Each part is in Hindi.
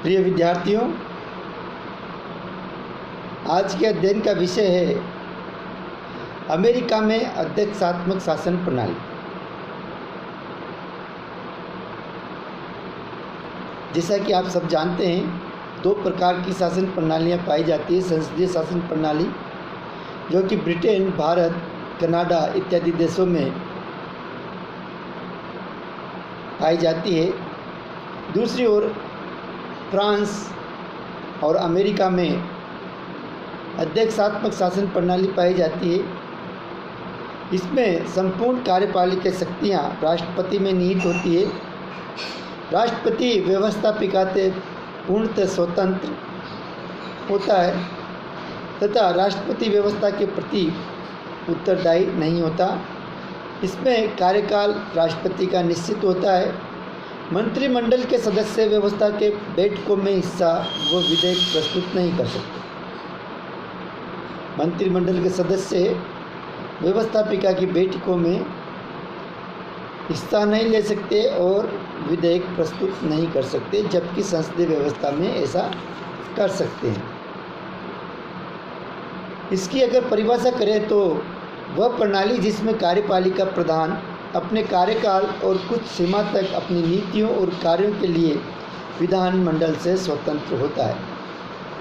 प्रिय विद्यार्थियों, आज के अध्ययन का विषय है अमेरिका में अध्यक्षात्मक शासन प्रणाली। जैसा कि आप सब जानते हैं, दो प्रकार की शासन प्रणालियां पाई जाती है। संसदीय शासन प्रणाली, जो कि ब्रिटेन, भारत, कनाडा इत्यादि देशों में पाई जाती है। दूसरी ओर फ्रांस और अमेरिका में अध्यक्षात्मक शासन प्रणाली पाई जाती है। इसमें संपूर्ण कार्यपालिका शक्तियाँ राष्ट्रपति में निहित होती है। राष्ट्रपति व्यवस्थापिका से पूर्णतः स्वतंत्र होता है तथा राष्ट्रपति व्यवस्था के प्रति उत्तरदायी नहीं होता। इसमें कार्यकाल राष्ट्रपति का निश्चित होता है। मंत्रिमंडल के सदस्य व्यवस्था के बैठकों में हिस्सा व विधेयक प्रस्तुत नहीं कर सकते। मंत्रिमंडल के सदस्य व्यवस्थापिका की बैठकों में हिस्सा नहीं ले सकते और विधेयक प्रस्तुत नहीं कर सकते, जबकि संसदीय व्यवस्था में ऐसा कर सकते हैं। इसकी अगर परिभाषा करें तो वह प्रणाली जिसमें कार्यपालिका प्रधान अपने कार्यकाल और कुछ सीमा तक अपनी नीतियों और कार्यों के लिए विधानमंडल से स्वतंत्र होता है,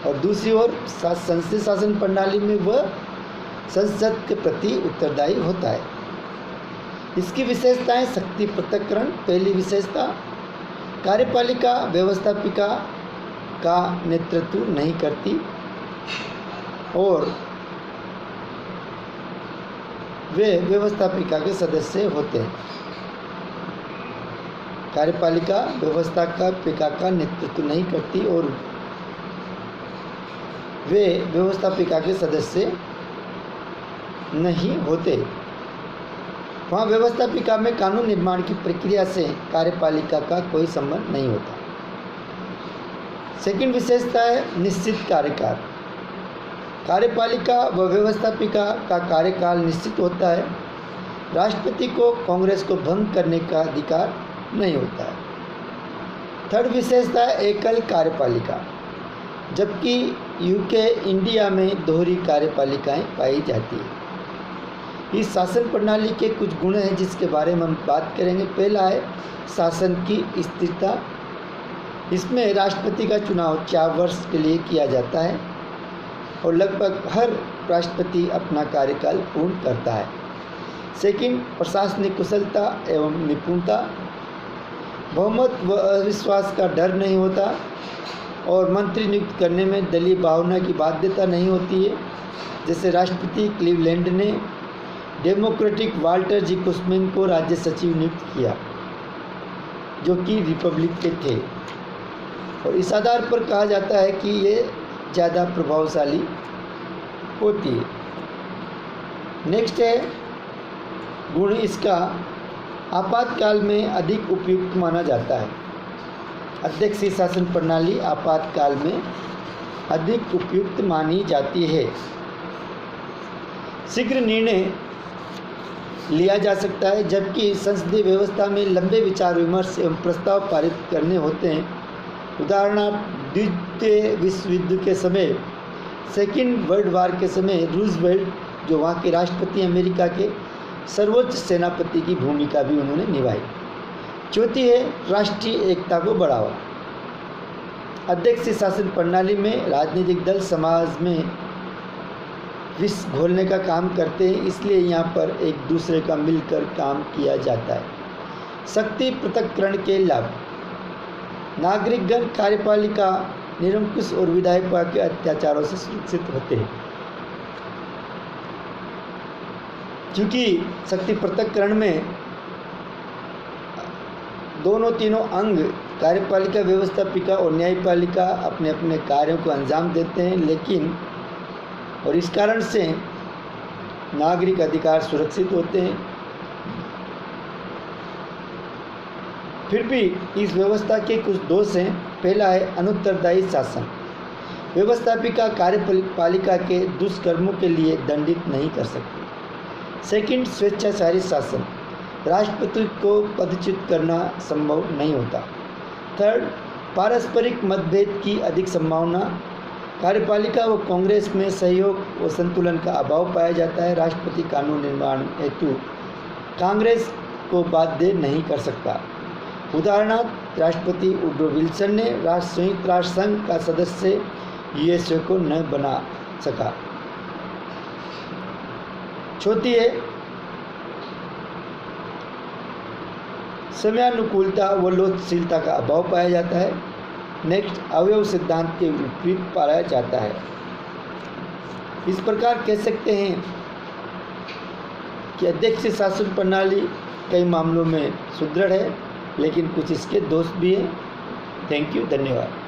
और दूसरी ओर संसदीय शासन प्रणाली में वह संसद के प्रति उत्तरदायी होता है। इसकी विशेषताएं: शक्ति पृथक्करण। पहली विशेषता, कार्यपालिका व्यवस्थापिका का नेतृत्व नहीं करती और वे व्यवस्थापिका के सदस्य होते हैं। कार्यपालिका व्यवस्थापिका का नेतृत्व नहीं करती और वे व्यवस्थापिका के सदस्य नहीं होते। वहाँ व्यवस्थापिका में कानून निर्माण की प्रक्रिया से कार्यपालिका का कोई संबंध नहीं होता। सेकंड विशेषता है निश्चित कार्यकाल। कार्यपालिका व व्यवस्थापिका का कार्यकाल निश्चित होता है। राष्ट्रपति को कांग्रेस को भंग करने का अधिकार नहीं होता है। थर्ड विशेषता है एकल कार्यपालिका, जबकि यूके, इंडिया में दोहरी कार्यपालिकाएं पाई जाती है। इस शासन प्रणाली के कुछ गुण हैं जिसके बारे में हम बात करेंगे। पहला है शासन की स्थिरता। इसमें राष्ट्रपति का चुनाव 4 वर्ष के लिए किया जाता है और लगभग हर राष्ट्रपति अपना कार्यकाल पूर्ण करता है। सेकंड, प्रशासनिक कुशलता एवं निपुणता। बहुमत व अविश्वास का डर नहीं होता और मंत्री नियुक्त करने में दलीय भावना की बाध्यता नहीं होती है। जैसे राष्ट्रपति क्लीवलैंड ने डेमोक्रेटिक वाल्टर जी कुस्मिन को राज्य सचिव नियुक्त किया, जो कि रिपब्लिक के थे, और इस आधार पर कहा जाता है कि ये ज़्यादा प्रभावशाली होती है। नेक्स्ट है गुण इसका, आपातकाल में अधिक उपयुक्त माना जाता है। अध्यक्षीय शासन प्रणाली आपातकाल में अधिक उपयुक्त मानी जाती है। शीघ्र निर्णय लिया जा सकता है, जबकि संसदीय व्यवस्था में लंबे विचार विमर्श एवं प्रस्ताव पारित करने होते हैं। उदाहरणार्थ द्वितीय विश्व युद्ध के समय, सेकेंड वर्ल्ड वार के समय रूजवेल्ट, जो वहाँ के राष्ट्रपति अमेरिका के, सर्वोच्च सेनापति की भूमिका भी उन्होंने निभाई। चौथी है राष्ट्रीय एकता को बढ़ावा। अध्यक्षीय शासन प्रणाली में राजनीतिक दल समाज में विष घोलने का काम करते हैं, इसलिए यहाँ पर एक दूसरे का मिलकर काम किया जाता है। शक्ति पृथक्करण के लाभ। नागरिकगण कार्यपालिका, निरंकुश और विधायिका के अत्याचारों से सुरक्षित होते हैं। क्योंकि शक्ति पृथक्करण में तीनों अंग, कार्यपालिका, व्यवस्थापिका और न्यायपालिका, अपने अपने कार्यों को अंजाम देते हैं, लेकिन और इस कारण से नागरिक अधिकार सुरक्षित होते हैं। फिर भी इस व्यवस्था के कुछ दोष हैं। पहला है अनुत्तरदायी शासन। व्यवस्थापिका कार्यपालिका के दुष्कर्मों के लिए दंडित नहीं कर सकती। सेकंड, स्वेच्छाचारी शासन। राष्ट्रपति को पदच्युत करना संभव नहीं होता। थर्ड, पारस्परिक मतभेद की अधिक संभावना, कार्यपालिका व कांग्रेस में सहयोग व संतुलन का अभाव पाया जाता है। राष्ट्रपति कानून निर्माण हेतु कांग्रेस को बाध्य नहीं कर सकता। उदाहरणार्थ, राष्ट्रपति वुड्रो विल्सन ने संयुक्त राष्ट्र संघ का सदस्य यूएसए को न बना सका। चौथी है समयानुकूलता व लोचशीलता का अभाव पाया जाता है। नेक्स्ट, अवयव सिद्धांत के विपरीत पाया जाता है। इस प्रकार कह सकते हैं कि अध्यक्ष शासन प्रणाली कई मामलों में सुदृढ़ है, लेकिन कुछ इसके दोष भी हैं। थैंक यू, धन्यवाद।